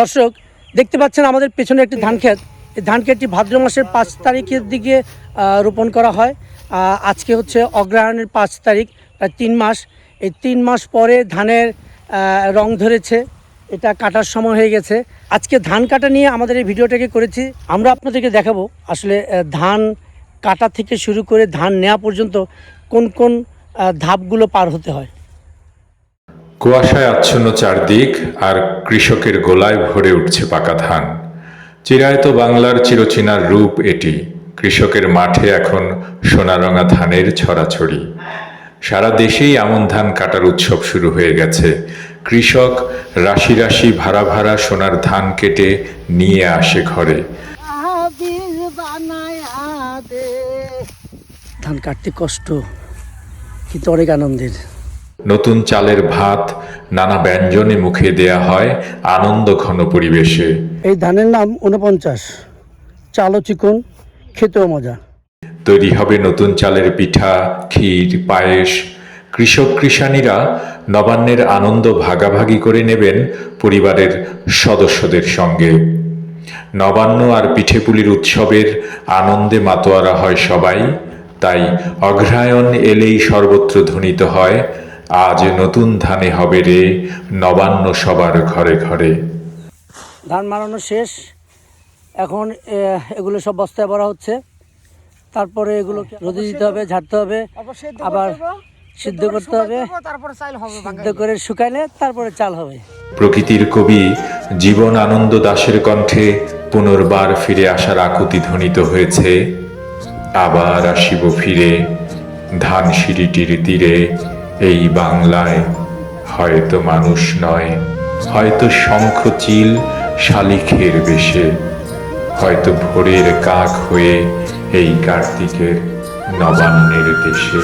দর্শক দেখতে পাচ্ছেন আমাদের পেছনে একটি ধান ক্ষেত। এই ধান ক্ষেতটি ভাদ্র মাসের 5 তারিখের দিকে রোপণ করা হয়। আজকে হচ্ছে অগ্রহায়ণের 5 তারিখ, প্রায় 3 মাস। এই 3 মাস পরে ধানের রং ধরেছে, এটা কাটার সময় হয়ে গেছে। আজকে ধান কাটা নিয়ে আমাদের এই ভিডিওটাকে করেছি। আমরা আপনাদেরকে দেখাবো আসলে ধান কাটা থেকে শুরু করে ধান নেওয়া পর্যন্ত কোন কোন ধাপগুলো পার হতে হয়। কুয়াশায় আচ্ছন্ন চারদিক, আর কৃষকের গোলায় ভরে উঠছে পাকা ধান। চিরায়ত বাংলার চিরচেনার রূপ এটি। কৃষকের মাঠে এখন সোনারঙা ধানের ছড়াছড়ি। সারা দেশেই আমন ধান কাটার উৎসব শুরু হয়ে গেছে। কৃষক রাশি রাশি ভাড়া ভাড়া সোনার ধান কেটে নিয়ে আসে ঘরে। ধান কাটতে কষ্ট, কিন্তু অনেক আনন্দের। নতুন চালের ভাত নানা ব্যঞ্জনে মুখে দেয়া হয় আনন্দ ঘন পরিবেশে। এই ধানের নাম 49, চালও চিকন, খেতেও মজা। তৈরি হবে নতুন চালের পিঠা, ক্ষীর, পায়েস। কৃষক কৃষানীরা নবান্নের আনন্দ ভাগাভাগি করে নেবেন পরিবারের সদস্যদের সঙ্গে। নবান্ন আর পিঠেপুলির উৎসবের আনন্দে মাতোয়ারা হয় সবাই। তাই অগ্রহায়ণ এলেই সর্বত্র ধ্বনিত হয়, আজ নতুন ধানে হবে রে নবান্ন সবার ঘরে ঘরে। ধান মারানো শেষ, এখন এগুলো সব বস্তায় ভরা হচ্ছে। তারপরে এগুলো রোদে দিতে হবে, ঝাড়তে হবে, আবার সিদ্ধ করতে হবে, সিদ্ধ করে শুকাইলে তারপরে চাল হবে। প্রকৃতির কবি জীবন আনন্দ দাশের কণ্ঠে পুনর্বার ফিরে আসার আকুতি ধ্বনিত হয়েছে। আবার আসিব ফিরে ধান সিঁড়িটির তীরে, এই বাংলায় হয়তো মানুষ নয়, হয়তো শঙ্খ চিল শালিখের বেশে, হয়তো ভোরের কাক হয়ে এই কার্তিকের নবান্নের দেশে।